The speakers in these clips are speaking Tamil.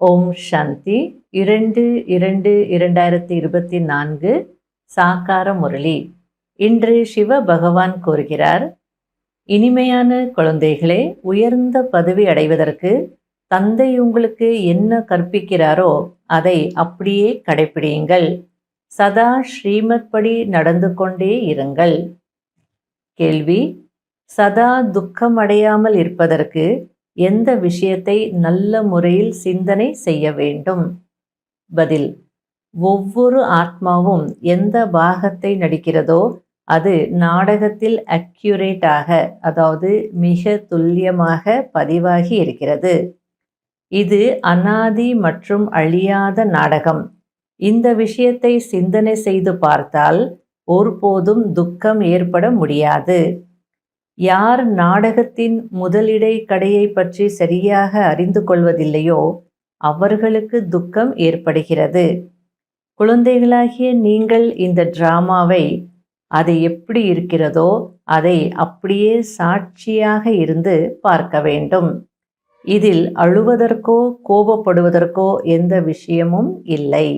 ஓம் சாந்தி 2/2/2024 சாக்கார முரளி. இன்று சிவ பகவான் கூறுகிறார், இனிமையான குழந்தைகளே, உயர்ந்த பதவி அடைவதற்கு தந்தை உங்களுக்கு என்ன கற்பிக்கிறாரோ அதை அப்படியே கடைப்பிடியுங்கள். சதா ஸ்ரீமத் படி நடந்து கொண்டே இருங்கள். கேள்வி: சதா துக்கம் அடையாமல் இருப்பதற்கு எந்த விஷயத்தை நல்ல முறையில் சிந்தனை செய்ய வேண்டும்? பதில்: ஒவ்வொரு ஆத்மாவும் எந்த பாகத்தை நடிக்கிறதோ அது நாடகத்தில் அக்யூரேட்டாக, அதாவது மிக துல்லியமாக பதிவாகி இருக்கிறது. இது அனாதி மற்றும் அழியாத நாடகம். இந்த விஷயத்தை சிந்தனை செய்து பார்த்தால் ஒருபோதும் துக்கம் ஏற்பட முடியாது. யார் நாடகத்தின் முதலிடை கடையை பற்றி சரியாக அறிந்து கொள்வதில்லையோ அவர்களுக்கு துக்கம் ஏற்படுகிறது. குழந்தைகளாகிய நீங்கள் இந்த டிராமாவை அது எப்படி இருக்கிறதோ அதை அப்படியே சாட்சியாக இருந்து பார்க்க வேண்டும். இதில் அழுவதற்கோ கோபப்படுவதற்கோ எந்த விஷயமும் இல்லை.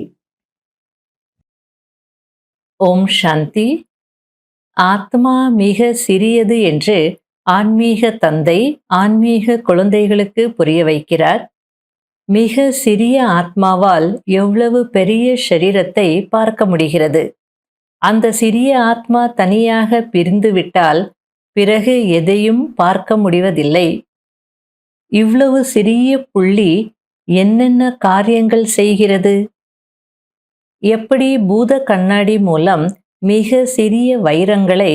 ஓம் சாந்தி. ஆத்மா மிக சிறியது என்று ஆன்மீக தந்தை ஆன்மீக குழந்தைகளுக்கு புரிய வைக்கிறார். மிக சிறிய ஆத்மாவால் எவ்வளவு பெரிய சரீரத்தை பார்க்க முடிகிறது. அந்த சிறிய ஆத்மா தனியாக பிரிந்துவிட்டால் பிறகு எதையும் பார்க்க முடிவதில்லை. இவ்வளவு சிறிய புள்ளி என்னென்ன காரியங்கள் செய்கிறது? எப்படி பூத கண்ணாடி மூலம் மிக சிறிய வைரங்களை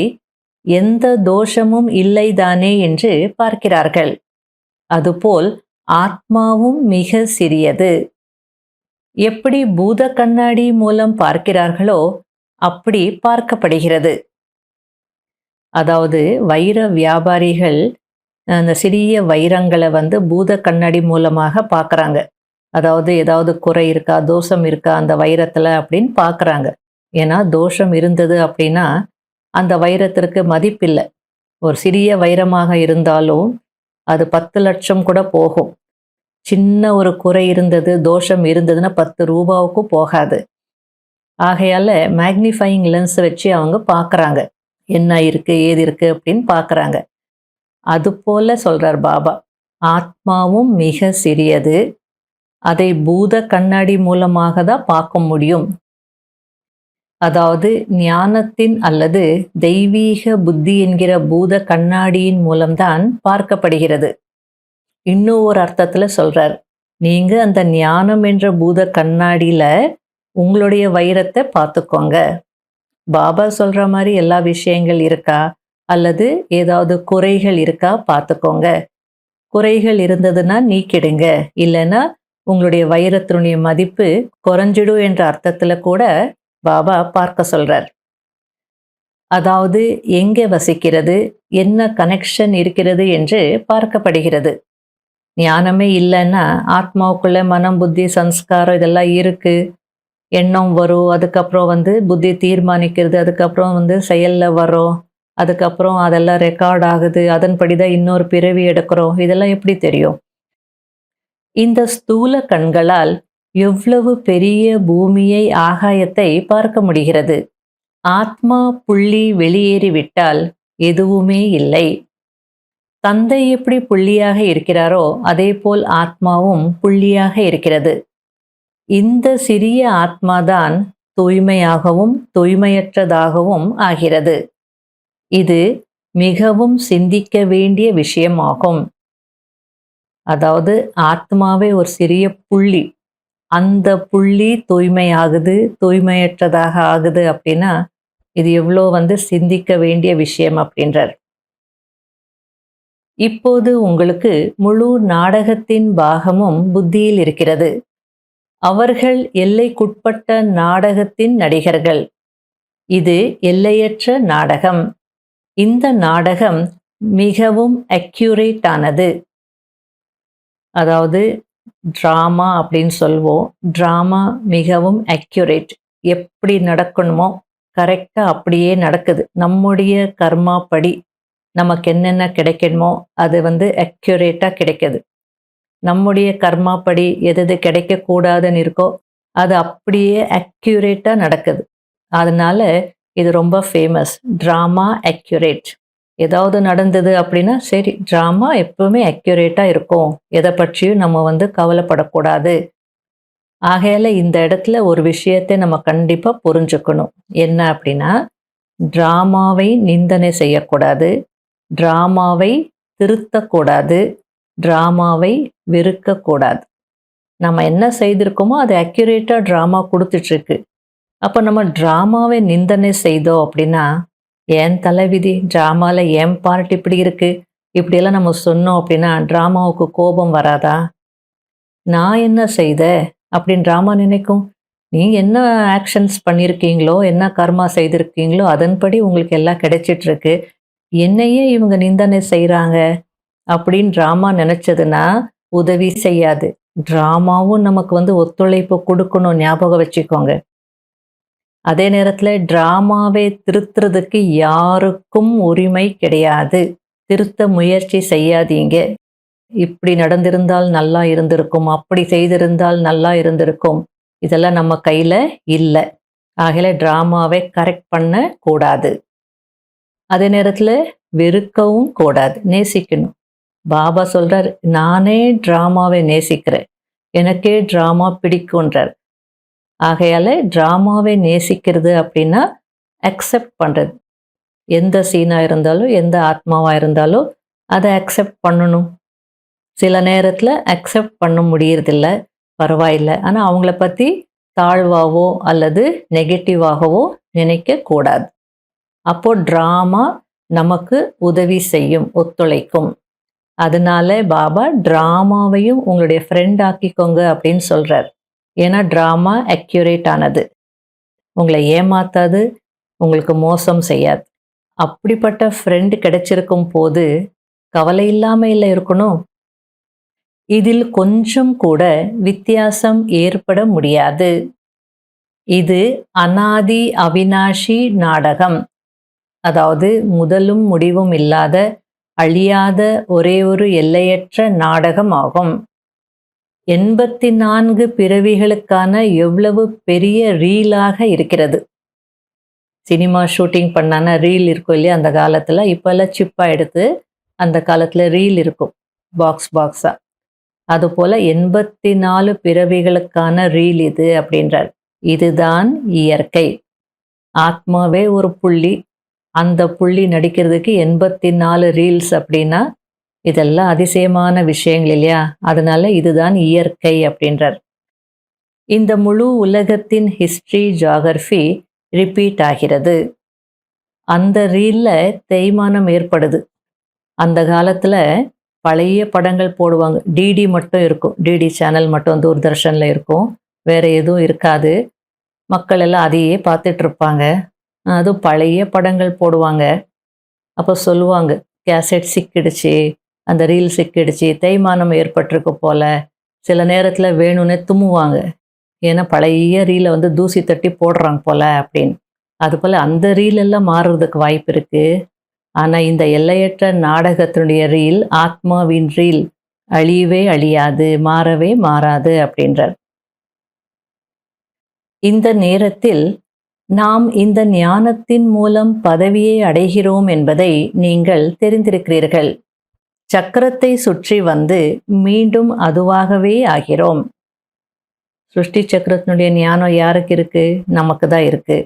எந்த தோஷமும் இல்லைதானே என்று பார்க்கிறார்கள். அதுபோல் ஆத்மாவும் மிக சிறியது. எப்படி பூத கண்ணாடி மூலம் பார்க்கிறார்களோ அப்படி பார்க்கப்படுகிறது. அதாவது வைர வியாபாரிகள் அந்த சிறிய வைரங்களை பூத கண்ணாடி மூலமாக பார்க்குறாங்க. அதாவது ஏதாவது குறை இருக்கா, தோஷம் இருக்கா அந்த வைரத்தில் அப்படின்னு பார்க்குறாங்க. ஏன்னா தோஷம் இருந்தது அப்படின்னா அந்த வைரத்திற்கு மதிப்பில்லை. ஒரு சிறிய வைரமாக இருந்தாலும் அது 10 லட்சம் கூட போகும். சின்ன ஒரு குறை இருந்தது, தோஷம் இருந்ததுன்னா 10 ரூபாவுக்கும் போகாது. ஆகையால் மேக்னிஃபையிங் லென்ஸ் வச்சு அவங்க பார்க்குறாங்க, என்ன இருக்குது ஏது இருக்குது அப்படின்னு பார்க்குறாங்க. அதுபோல் சொல்கிறார் பாபா, ஆத்மாவும் மிக சிறியது. அதை பூத கண்ணாடி மூலமாக தான் பார்க்க முடியும். அதாவது ஞானத்தின் அல்லது தெய்வீக புத்தி என்கிற பூத கண்ணாடியின் மூலம்தான் பார்க்கப்படுகிறது. இன்னும் ஒரு அர்த்தத்தில் சொல்றார், நீங்க அந்த ஞானம் என்ற பூத கண்ணாடியில உங்களுடைய வைரத்தை பார்த்துக்கோங்க. பாபா சொல்ற மாதிரி எல்லா விஷயங்கள் இருக்கா அல்லது ஏதாவது குறைகள் இருக்கா பார்த்துக்கோங்க. குறைகள் இருந்ததுன்னா நீக்கிடுங்க, இல்லைன்னா உங்களுடைய வைரத்தினுடைய மதிப்பு குறைஞ்சிடும் என்ற அர்த்தத்துல கூட பாபா பார்க்க சொல்றார். அதாவது எங்கே வசிக்கிறது, என்ன கனெக்ஷன் இருக்கிறது என்று பார்க்கப்படுகிறது. ஞானமே இல்லைன்னா ஆத்மாவுக்குள்ள மனம், புத்தி, சம்ஸ்காரம் இதெல்லாம் இருக்கு. எண்ணம் வரும், அதுக்கப்புறம் புத்தி தீர்மானிக்கிறது, அதுக்கப்புறம் செயலில் வரும், அதுக்கப்புறம் அதெல்லாம் ரெக்கார்ட் ஆகுது, அதன்படி தான் இன்னொரு பிறவி எடுக்கிறோம். இதெல்லாம் எப்படி தெரியும்? இந்த ஸ்தூல கண்களால் எவ்வளவு பெரிய பூமியை, ஆகாயத்தை பார்க்க முடிகிறது. ஆத்மா புள்ளி வெளியேறிவிட்டால் எதுவுமே இல்லை. தந்தை எப்படி புள்ளியாக இருக்கிறாரோ அதே போல் ஆத்மாவும் புள்ளியாக இருக்கிறது. இந்த சிறிய ஆத்மாதான் தூய்மையாகவும் தூய்மையற்றதாகவும் ஆகிறது. இது மிகவும் சிந்திக்க வேண்டிய விஷயமாகும். அதாவது ஆத்மாவே ஒரு சிறிய புள்ளி, அந்த புள்ளி தூய்மையாகுது, தூய்மையற்றதாக ஆகுது அப்படின்னா இது எவ்வளோ சிந்திக்க வேண்டிய விஷயம் அப்படின்றார். இப்போது உங்களுக்கு முழு நாடகத்தின் பாகமும் புத்தியில் இருக்கிறது. அவர்கள் எல்லைக்குட்பட்ட நாடகத்தின் நடிகர்கள். இது எல்லையற்ற நாடகம். இந்த நாடகம் மிகவும் அக்யூரேட் ஆனது. அதாவது ட்ராமா அப்படின்னு சொல்வோம். ட்ராமா மிகவும் அக்யூரேட். எப்படி நடக்கணுமோ கரெக்டாக அப்படியே நடக்குது. நம்முடைய கர்மா படி நமக்கு என்னென்ன கிடைக்கணுமோ அது அக்யூரேட்டாக கிடைக்குது. நம்முடைய கர்மாப்படி எது எது கிடைக்கக்கூடாதுன்னு இருக்கோ அது அப்படியே அக்யூரேட்டாக நடக்குது. அதனால இது ரொம்ப ஃபேமஸ். Drama accurate. ஏதாவது நடந்தது அப்படின்னா சரி, ட்ராமா எப்பவுமே அக்யூரேட்டாக இருக்கும், எதை பற்றியும் நம்ம கவலைப்படக்கூடாது. ஆகையால இந்த இடத்துல ஒரு விஷயத்தை நம்ம கண்டிப்பாக புரிஞ்சுக்கணும். என்ன அப்படின்னா, ட்ராமாவை நிந்தனை செய்யக்கூடாது, ட்ராமாவை திருத்தக்கூடாது, ட்ராமாவை வெறுக்கக்கூடாது. நம்ம என்ன செய்திருக்கோமோ அது அக்யூரேட்டாக ட்ராமா கொடுத்துட்ருக்கு. அப்போ நம்ம ட்ராமாவை நிந்தனை செய்தோம் அப்படின்னா, ஏன் தலைவிதி, ட்ராமாவில் ஏன் பார்ட் இப்படி இருக்குது, இப்படியெல்லாம் நம்ம சொன்னோம் அப்படின்னா ட்ராமாவுக்கு கோபம் வராதா? நான் என்ன செய்த அப்படின்னு ட்ராமா நினைக்கும். நீ என்ன ஆக்ஷன்ஸ் பண்ணியிருக்கீங்களோ, என்ன கர்மா செய்திருக்கீங்களோ அதன்படி உங்களுக்கு எல்லாம் கிடைச்சிட்ருக்கு. என்னையே இவங்க நிந்தனை செய்கிறாங்க அப்படின்னு ட்ராமா நினச்சதுன்னா உதவி செய்யாது. ட்ராமாவும் நமக்கு ஒத்துழைப்பு கொடுக்கணும், ஞாபகம் வச்சுக்கோங்க. அதே நேரத்தில் ட்ராமாவை திருத்துறதுக்கு யாருக்கும் உரிமை கிடையாது. திருத்த முயற்சி செய்யாதீங்க. இப்படி நடந்திருந்தால் நல்லா இருந்திருக்கும், அப்படி செய்திருந்தால் நல்லா இருந்திருக்கும், இதெல்லாம் நம்ம கையில் இல்லை. ஆகல ட்ராமாவை கரெக்ட் பண்ண கூடாது. அதே நேரத்தில் வெறுக்கவும் கூடாது, நேசிக்கணும். பாபா சொல்கிறார், நானே ட்ராமாவை நேசிக்கிறேன், எனக்கே ட்ராமா பிடிக்குன்றார். ஆகையால் ட்ராமாவை நேசிக்கிறது அப்படின்னா அக்செப்ட் பண்ணுறது. எந்த சீனாக இருந்தாலும், எந்த ஆத்மாவாக இருந்தாலும் அதை அக்செப்ட் பண்ணணும். சில நேரத்தில் அக்செப்ட் பண்ண முடியறதில்ல, பரவாயில்லை. ஆனால் அவங்கள பற்றி தாழ்வாகவோ அல்லது நெகட்டிவாகவோ நினைக்கக்கூடாது. அப்போது ட்ராமா நமக்கு உதவி செய்யும், ஒத்துழைக்கும். அதனால பாபா ட்ராமாவையும் உங்களுடைய ஃப்ரெண்ட் ஆக்கிக்கோங்க அப்படின்னு சொல்கிறார். ஏன்னா ட்ராமா அக்யூரேட் ஆனது, உங்களை ஏமாத்தாது, உங்களுக்கு மோசம் செய்யாது. அப்படிப்பட்ட ஃப்ரெண்டு கிடைச்சிருக்கும் போது கவலை இல்லாமல் இல்லை இருக்கணும். இதில் கொஞ்சம் கூட வித்தியாசம் ஏற்பட முடியாது. இது அனாதி அவினாஷி நாடகம். அதாவது முதலும் முடிவும் இல்லாத, அழியாத ஒரே ஒரு எல்லையற்ற நாடகம் ஆகும். 84 பிறவிகளுக்கான எவ்வளவு பெரிய ரீலாக இருக்கிறது. சினிமா ஷூட்டிங் பண்ணான ரீல் இருக்கும் இல்லையா அந்த காலத்தில், இப்போல்லாம் சிப்பாக எடுத்து அந்த காலத்தில் ரீல் இருக்கும், பாக்ஸாக. அதுபோல் 84 பிறவிகளுக்கான ரீல் இது அப்படின்றார். இதுதான் இயற்கை. ஆத்மாவே ஒரு புள்ளி, அந்த புள்ளி நடிக்கிறதுக்கு 84 ரீல்ஸ் அப்படின்னா இதெல்லாம் அதிசயமான விஷயங்கள் இல்லையா? அதனால இதுதான் இயற்கை அப்படின்றார். இந்த முழு உலகத்தின் ஹிஸ்ட்ரி, ஜாகிரஃபி ரிப்பீட் ஆகிறது. அந்த ரீலில் தேய்மானம் ஏற்படுது. அந்த காலத்தில் பழைய படங்கள் போடுவாங்க, டிடி மட்டும் இருக்கும், டிடி சேனல் மட்டும் தூர்தர்ஷனில் இருக்கும், வேறு எதுவும் இருக்காது. மக்கள் எல்லாம் அதையே பார்த்துட்ருப்பாங்க. அதுவும் பழைய படங்கள் போடுவாங்க. அப்போ சொல்லுவாங்க, கேசட் சிக்கிடுச்சு, அந்த ரீல் சிக்கிடுச்சு, தேய்மானம் ஏற்பட்டிருக்கு போல். சில நேரத்தில் வேணும்னே தும்முவாங்க, ஏன்னா பழைய ரீலை தூசி தட்டி போடுறாங்க போல் அப்படின்னு. அதுபோல் அந்த ரீலெல்லாம் மாறுறதுக்கு வாய்ப்பு இருக்குது. ஆனால் இந்த எல்லையற்ற நாடகத்தினுடைய ரீல், ஆத்மாவின் ரீல் அழியவே அழியாது, மாறவே மாறாது அப்படின்றார். இந்த நேரத்தில் நாம் இந்த ஞானத்தின் மூலம் பதவியை அடைகிறோம் என்பதை நீங்கள் தெரிந்திருக்கிறீர்கள். சக்கரத்தை சுற்றி மீண்டும் அதுவாகவே ஆகிறோம். சிருஷ்டி சக்கரத்தினுடைய ஞானம் யாருக்கு இருக்கு? நமக்கு தான் இருக்கு.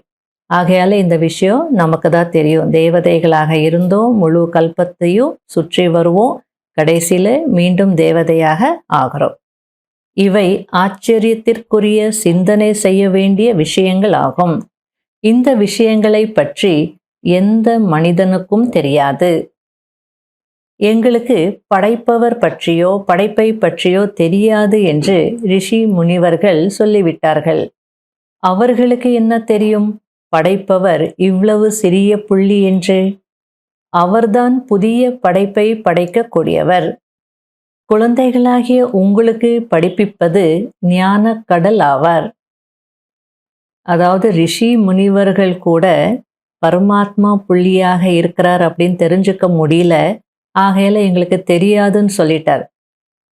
ஆகையால இந்த விஷயம் நமக்கு தான் தெரியும். தேவதைகளாக இருந்தோம், முழு கல்பத்தையும் சுற்றி வருவோம், கடைசியில் மீண்டும் தேவதையாக ஆகிறோம். இவை ஆச்சரியத்திற்குரிய சிந்தனை செய்ய வேண்டிய விஷயங்கள் ஆகும். இந்த விஷயங்களை பற்றி எந்த மனிதனுக்கும் தெரியாது. எங்களுக்கு படைப்பவர் பற்றியோ படைப்பை பற்றியோ தெரியாது என்று ரிஷி முனிவர்கள் சொல்லிவிட்டார்கள். அவர்களுக்கு என்ன தெரியும் படைப்பவர் இவ்வளவு சிறிய புள்ளி என்று? அவர்தான் புதிய படைப்பை படைக்கக்கூடியவர். குழந்தைகளாகிய உங்களுக்கு படிப்பிப்பது ஞான கடல் ஆவார். அதாவது ரிஷி முனிவர்கள் கூட பரமாத்மா புள்ளியாக இருக்கிறார் அப்படின்னு தெரிஞ்சுக்க முடியல, ஆகையில எங்களுக்கு தெரியாதுன்னு சொல்லிட்டார்.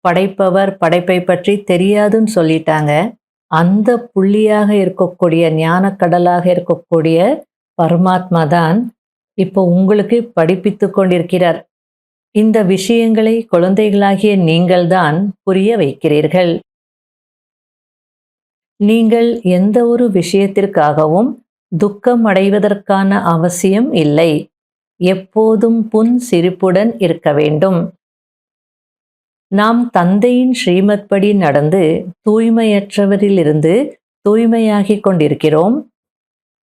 படைப்பவர் படைப்பை பற்றி தெரியாதுன்னு சொல்லிட்டாங்க. அந்த புள்ளியாக இருக்கக்கூடிய ஞானக்கடலாக இருக்கக்கூடிய பரமாத்மா தான் இப்போ உங்களுக்கு படிப்பித்துக் கொண்டிருக்கிறார். இந்த விஷயங்களை குழந்தைகளாகிய நீங்கள்தான் புரிய வைக்கிறீர்கள். நீங்கள் எந்த ஒரு விஷயத்திற்காகவும் துக்கம் அடைவதற்கான அவசியம் இல்லை. எப்போதும் புன் சிரிப்புடன் இருக்க வேண்டும். நாம் தந்தையின் ஸ்ரீமத் படி நடந்து தூய்மையற்றவரிலிருந்து தூய்மையாகிக் கொண்டிருக்கிறோம்.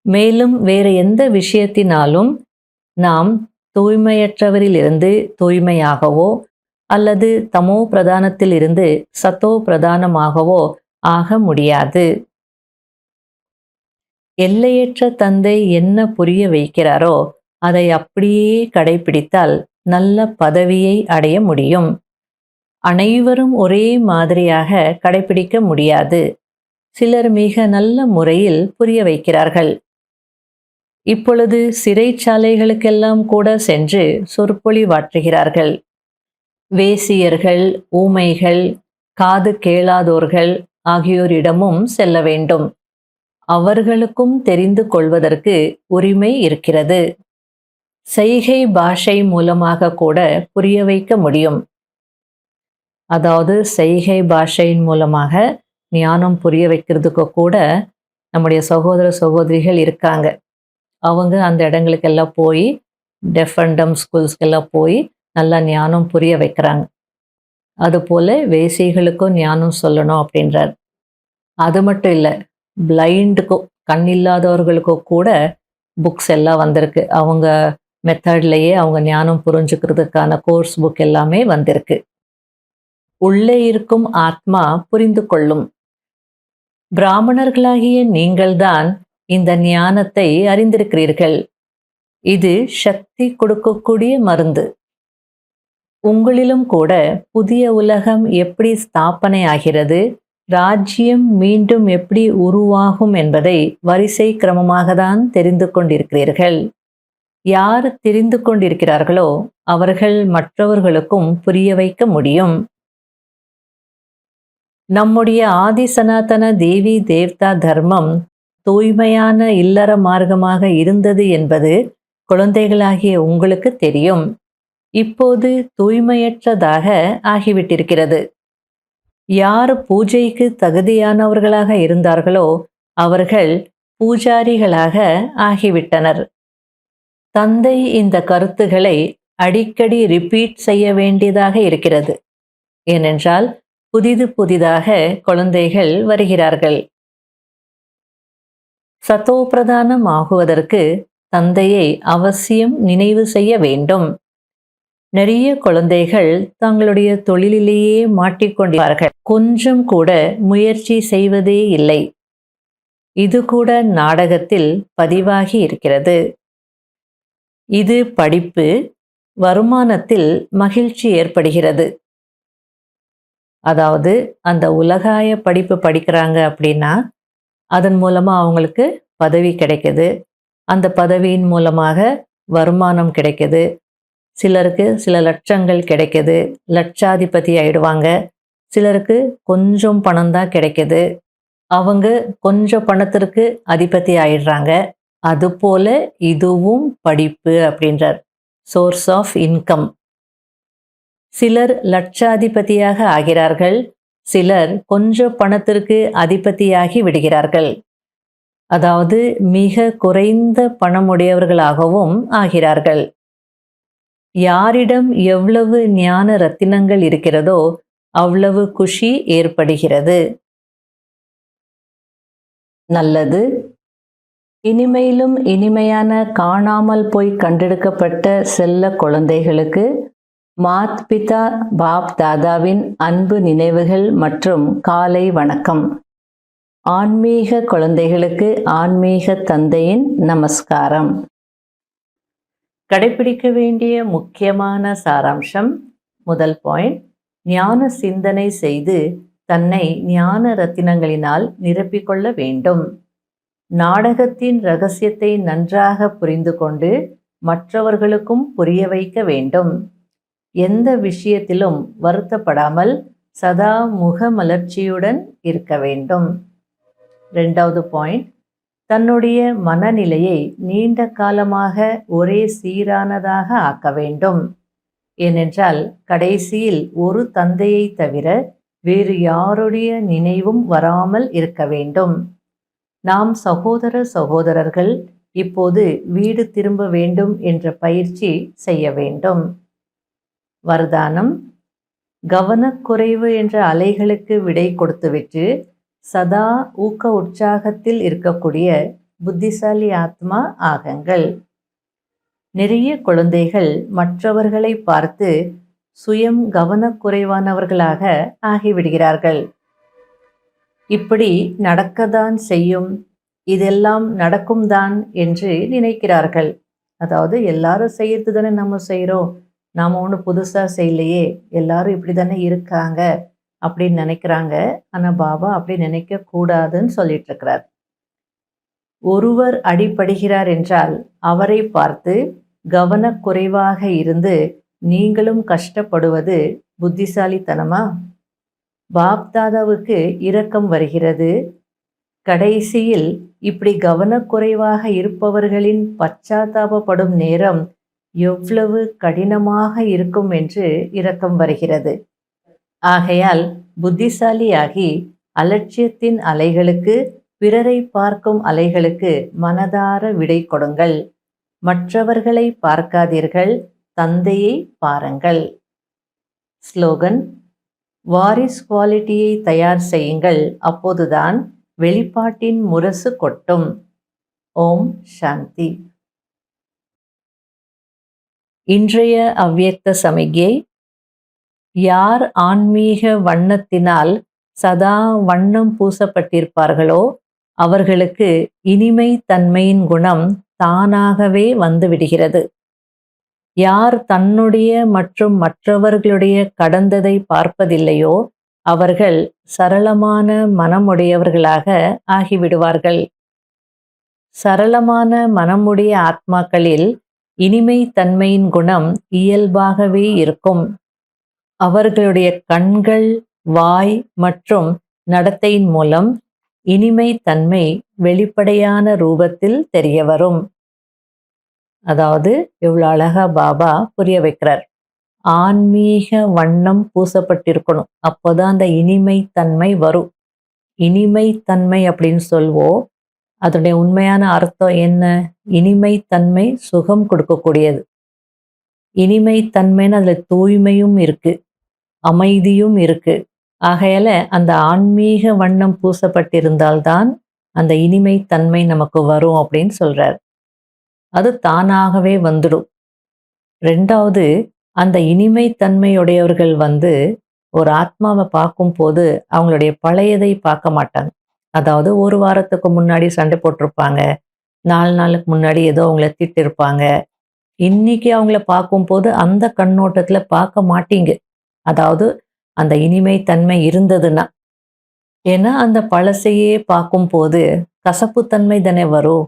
மேலும் வேறு எந்த விஷயத்தினாலும் நாம் தூய்மையற்றவரிலிருந்து தூய்மையாகவோ அல்லது தமோ பிரதானத்தில் இருந்து சத்தோ பிரதானமாகவோ ஆக முடியாது. எல்லையற்ற தந்தை என்ன புரிய வைக்கிறாரோ அதை அப்படியே கடைபிடித்தால் நல்ல பதவியை அடைய முடியும். அனைவரும் ஒரே மாதிரியாக கடைபிடிக்க முடியாது. சிலர் மிக நல்ல முறையில் புரிய வைக்கிறார்கள். இப்பொழுது சிறைச்சாலைகளுக்கெல்லாம் கூட சென்று சொற்பொழிவாற்றுகிறார்கள். வேசியர்கள், ஊமைகள், காது கேளாதோர்கள் ஆகியோரிடமும் செல்ல வேண்டும். அவர்களுக்கும் தெரிந்து கொள்வதற்கு உரிமை இருக்கிறது. செய்கை பாஷை மூலமாக கூட புரிய வைக்க முடியும். அதாவது செய்கை பாஷையின் மூலமாக ஞானம் புரிய வைக்கிறதுக்கு கூட நம்முடைய சகோதர சகோதரிகள் இருக்காங்க. அவங்க அந்த இடங்களுக்கெல்லாம் போய் டெஃப் அண்ட் டம் ஸ்கூல்ஸ்க்கெல்லாம் போய் நல்லா ஞானம் புரிய வைக்கிறாங்க. அதுபோல் வேசிகளுக்கும் ஞானம் சொல்லணும் அப்படின்றார். அது மட்டும் இல்லை, பிளைண்டுக்கோ கண் இல்லாதவர்களுக்கோ கூட புக்ஸ் எல்லாம் வந்திருக்கு. அவங்க மெத்தட்லேயே அவங்க ஞானம் புரிஞ்சுக்கிறதுக்கான கோர்ஸ் புக் எல்லாமே வந்திருக்கு. உள்ளே இருக்கும் ஆத்மா புரிந்து கொள்ளும். பிராமணர்களாகிய நீங்கள்தான் இந்த ஞானத்தை அறிந்திருக்கிறீர்கள். இது சக்தி கொடுக்கக்கூடிய மருந்து. உங்களிலும் கூட புதிய உலகம் எப்படி ஸ்தாபனை ஆகிறது, ராஜ்யம் மீண்டும் எப்படி உருவாகும் என்பதை வரிசை கிரமமாக தான் தெரிந்து கொண்டிருக்கிறீர்கள். யார் தெரிந்து கொண்டிருக்கிறார்களோ அவர்கள் மற்றவர்களுக்கும் புரிய வைக்க முடியும். நம்முடைய ஆதி சனாதன தேவி தேவதா தர்மம் தூய்மையான இல்லற மார்க்கமாக இருந்தது என்பது குழந்தைகளாகிய உங்களுக்கு தெரியும். இப்போது தூய்மையற்றதாக ஆகிவிட்டிருக்கிறது. யார் பூஜைக்கு தகுதியானவர்களாக இருந்தார்களோ அவர்கள் பூஜாரிகளாக ஆகிவிட்டனர். தந்தை இந்த கருத்துக்களை அடிக்கடி ரிப்பீட் செய்ய வேண்டியதாக இருக்கிறது. ஏனென்றால் புதிதாக குழந்தைகள் வருகிறார்கள். சத்தோபிரதானம் ஆகுவதற்கு தந்தையை அவசியம் நினைவு செய்ய வேண்டும். நிறைய குழந்தைகள் தங்களுடைய தொழிலிலேயே மாட்டிக்கொண்டார்கள். கொஞ்சம் கூட முயற்சி செய்வதே இல்லை. இது கூட நாடகத்தில் பதிவாகி இருக்கிறது. இது படிப்பு, வருமானத்தில் மகிழ்ச்சி ஏற்படுகிறது. அதாவது அந்த உலகாய படிப்பு படிக்கிறாங்க அப்படின்னா அதன் மூலமாக அவங்களுக்கு பதவி கிடைக்குது. அந்த பதவியின் மூலமாக வருமானம் கிடைக்குது. சிலருக்கு சில லட்சங்கள் கிடைக்குது, லட்சாதிபதி ஆயிடுவாங்க. சிலருக்கு கொஞ்சம் பணம் தான் கிடைக்குது, அவங்க கொஞ்சம் பணத்திற்கு அதிபதி ஆயிடுறாங்க. அதுபோல இதுவும் படிப்பு அப்படின்றார், சோர்ஸ் ஆஃப் இன்கம். சிலர் லட்சாதிபதியாக ஆகிறார்கள், சிலர் கொஞ்சம் பணத்திற்கு அதிபதியாகி விடுகிறார்கள். அதாவது மிக குறைந்த பணமுடையவர்களாகவும் ஆகிறார்கள். யாரிடம் எவ்வளவு ஞான ரத்தினங்கள் இருக்கிறதோ அவ்வளவு குஷி ஏற்படுகிறது. நல்லது. இனிமையிலும் இனிமையான காணாமல் போய் கண்டெடுக்கப்பட்ட செல்ல குழந்தைகளுக்கு மாத் பிதா பாப் தாதாவின் அன்பு நினைவுகள் மற்றும் காலை வணக்கம். ஆன்மீக குழந்தைகளுக்கு ஆன்மீக தந்தையின் நமஸ்காரம். கடைபிடிக்க வேண்டிய முக்கியமான சாராம்சம். முதல் பாயிண்ட், ஞான சிந்தனை செய்து தன்னை ஞான ரத்தினங்களினால் நிரப்பிக்கொள்ள வேண்டும். நாடகத்தின் இரகசியத்தை நன்றாக புரிந்து கொண்டு மற்றவர்களுக்கும் புரிய வைக்க வேண்டும். எந்த விஷயத்திலும் வருத்தப்படாமல் சதா முகமலர்ச்சியுடன் இருக்க வேண்டும். 2வது பாயிண்ட், தன்னுடைய மனநிலையை நீண்ட காலமாக ஒரே சீரானதாக ஆக்க வேண்டும். ஏனென்றால் கடைசியில் ஒரு தந்தையை தவிர வேறு யாருடைய நினைவும் வராமல் இருக்க வேண்டும். நாம் சகோதரர்கள் இப்போது வீடு திரும்ப வேண்டும் என்ற பயிற்சி செய்ய வேண்டும். வரதானம், கவனக்குறைவு என்ற அலைகளுக்கு விடை கொடுத்துவிட்டு சதா ஊக்க உற்சாகத்தில் இருக்கக்கூடிய புத்திசாலி ஆத்மா ஆகுங்கள். நிறைய குழந்தைகள் மற்றவர்களை பார்த்து சுயம் கவனக்குறைவானவர்களாக ஆகிவிடுகிறார்கள். இப்படி நடக்கத்தான் செய்யும், இதெல்லாம் நடக்கும் தான் என்று நினைக்கிறார்கள். அதாவது எல்லாரும் செய்யறது தானே நம்ம செய்கிறோம், நாம் ஒன்றும் புதுசாக செய்யலையே, எல்லாரும் இப்படி தானே இருக்காங்க அப்படின்னு நினைக்கிறாங்க. ஆனால் பாபா அப்படி நினைக்கக்கூடாதுன்னு சொல்லிட்டு இருக்கிறார். ஒருவர் அடிபடுகிறார் என்றால் அவரை பார்த்து கவனக்குறைவாக இருந்து நீங்களும் கஷ்டப்படுவது புத்திசாலித்தனமா? பாப்தாதாவுக்கு இரக்கம் வருகிறது. கடைசியில் இப்படி கவனக்குறைவாக இருப்பவர்களின் பச்சாத்தாபப்படும் நேரம் எவ்வளவு கடினமாக இருக்கும் என்று இரக்கம் வருகிறது. ஆகையால் புத்திசாலியாகி அலட்சியத்தின் அலைகளுக்கு, பிறரை பார்க்கும் அலைகளுக்கு மனதார விடை கொடுங்கள். மற்றவர்களை பார்க்காதீர்கள், தந்தையை பாருங்கள். ஸ்லோகன், வாரிஸ் குவாலிட்டியை தயார் செய்யுங்கள், அப்போதுதான் வெளிப்பாட்டின் முரசு கொட்டும். ஓம் சாந்தி. இன்றைய அவ்யக்த சமிக்ஞை, யார் ஆன்மீக வண்ணத்தினால் சதா வண்ணம் பூசப்பட்டிருப்பார்களோ அவர்களுக்கு இனிமை தன்மையின் குணம் தானாகவே வந்துவிடுகிறது. யார் தன்னுடைய மற்றும் மற்றவர்களுடைய கடந்ததை பார்ப்பதில்லையோ அவர்கள் சரளமான மனமுடையவர்களாக ஆகிவிடுவார்கள். சரளமான மனமுடைய ஆத்மாக்களில் இனிமை தன்மையின் குணம் இயல்பாகவே இருக்கும். அவர்களுடைய கண்கள், வாய் மற்றும் நடத்தையின் மூலம் இனிமை தன்மை வெளிப்படையான ரூபத்தில் தெரிய வரும். அதாவது எவ்வளோ அழகா பாபா புரிய வைக்கிறார். ஆன்மீக வண்ணம் பூசப்பட்டிருக்கணும், அப்போதான் அந்த இனிமை தன்மை வரும். இனிமை தன்மை அப்படின்னு சொல்வோம், அதனுடைய உண்மையான அர்த்தம் என்ன? இனிமை தன்மை சுகம் கொடுக்கக்கூடியது. இனிமை தன்மைன்னு அதில் தூய்மையும் இருக்கு, அமைதியும் இருக்கு. ஆகையால அந்த ஆன்மீக வண்ணம் பூசப்பட்டிருந்தால்தான் அந்த இனிமை தன்மை நமக்கு வரும் அப்படின்னு சொல்றார். அது தானாகவே வந்துடும். 2வது, அந்த இனிமை தன்மையுடையவர்கள் ஒரு ஆத்மாவை பார்க்கும் போது அவங்களுடைய பழையதை பார்க்க மாட்டாங்க. அதாவது ஒரு வாரத்துக்கு முன்னாடி சண்டை போட்டிருப்பாங்க, 4 நாளுக்கு முன்னாடி ஏதோ அவங்கள திட்டிருப்பாங்க. இன்னைக்கு அவங்கள பார்க்கும்போது அந்த கண்ணோட்டத்தில் பார்க்க மாட்டீங்க. அதாவது அந்த இனிமை தன்மை இருந்ததுன்னா, ஏன்னா அந்த பழசையே பார்க்கும்போது கசப்புத்தன்மை தானே வரும்.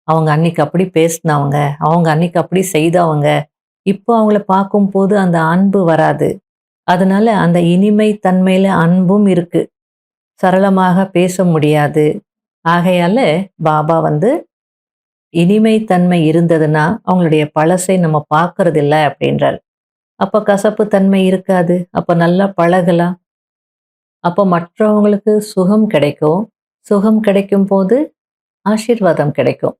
அவங்க அன்னைக்கு அப்படி பேசினவங்க, அவங்க அன்னைக்கு அப்படி செய்தவங்க, இப்போ அவங்கள பார்க்கும்போது அந்த அன்பு வராது. அதனால அந்த இனிமை தன்மையில அன்பும் இருக்கு, சரளமாக பேச முடியாது. ஆகையால பாபா இனிமை தன்மை இருந்ததுன்னா அவங்களுடைய பழசை நம்ம பார்க்கறது இல்லை அப்படின்றார். அப்போ கசப்பு தன்மை இருக்காது, அப்போ நல்லா பழகலாம். அப்போ மற்றவங்களுக்கு சுகம் கிடைக்கும். சுகம் கிடைக்கும் போது ஆசீர்வாதம் கிடைக்கும்.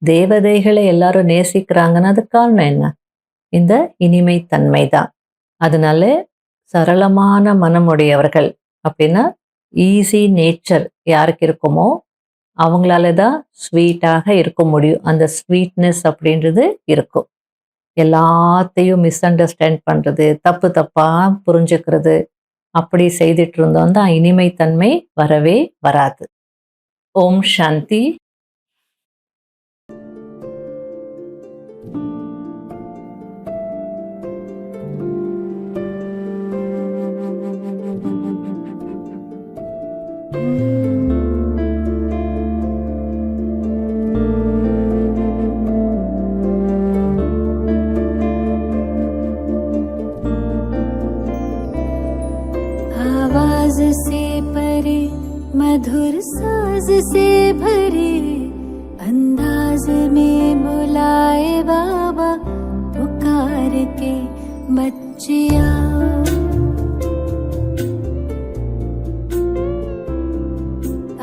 தேவதைகளை எல்லாரும் நேசிக்கிறாங்கன்னா அது காரணம் என்ன? இந்த இனிமை தன்மை தான். அதனால சரளமான மனமுடையவர்கள் அப்படின்னா ஈஸி நேச்சர் யாருக்கு இருக்குமோ அவங்களால தான் ஸ்வீட்டாக இருக்க முடியும். அந்த ஸ்வீட்னஸ் அப்படின்றது இருக்கும். எல்லாத்தையும் மிஸ் அண்டர்ஸ்டாண்ட் பண்ணுறது, தப்பு தப்பாக புரிஞ்சுக்கிறது, அப்படி செய்துட்டு இருந்தோம் தான் இனிமை தன்மை வரவே வராது. ஓம் சாந்தி. मधुर साज से भरे अंदाज में बुलाए बाबा पुकार के बच्चिया।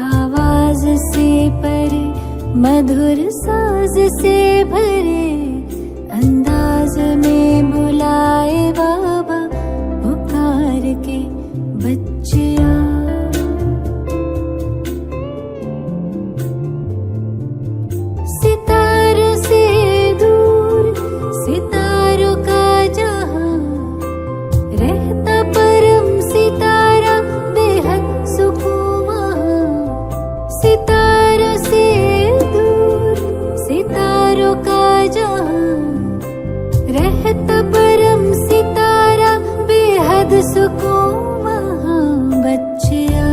आवाज से परे मधुर साज से भरे अंदाज में बुलाए बाबा पुकार के बच्चिया। सितारों से दूर सितारों का जहां रहता परम सितारा बेहद सुकून वहां। सितारों से दूर सितारों का जहां रहता परम सितारा बेहद सुकून वहां। बच्चिया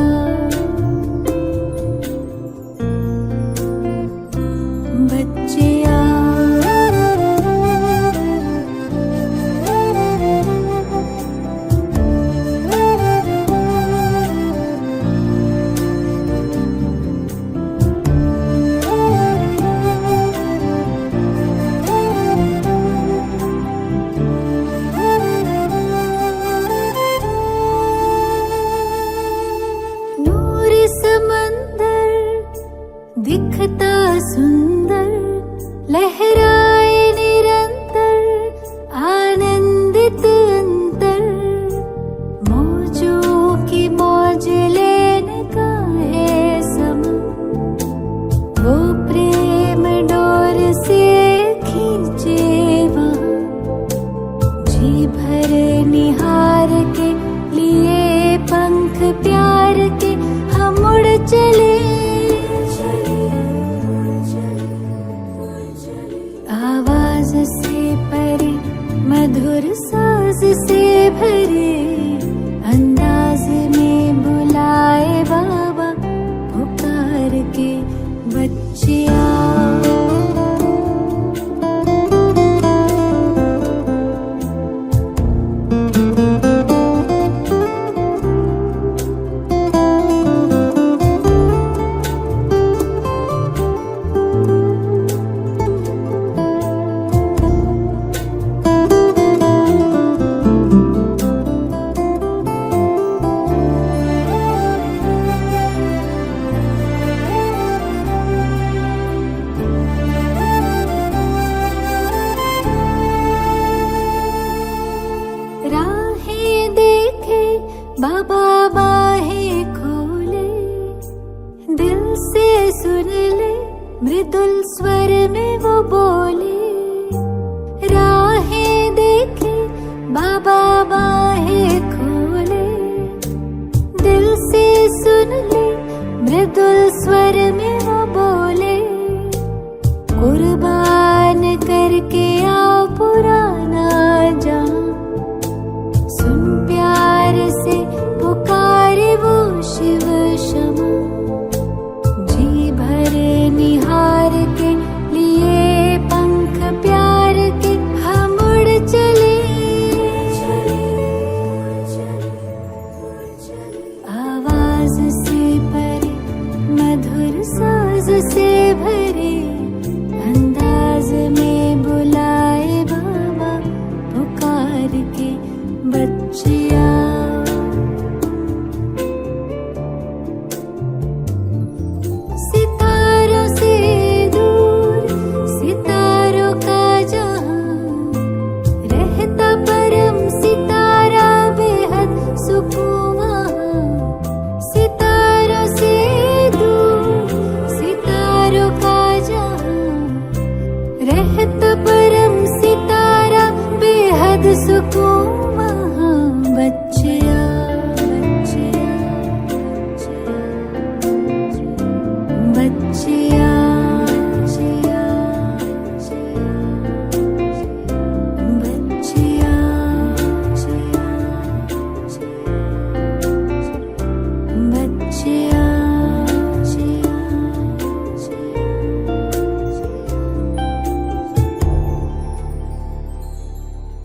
बच्चिया नूर समंदर दिखता सुंदर लहराए निरंतर आनंदित अंतर। मौजों की मौज लेने का है समय वो प्रेम डोर से खींचे वहाँ। जी भर निहार के लिए पंख प्यार के हम उड़ चले। आवाज से परे मधुर साज से भरे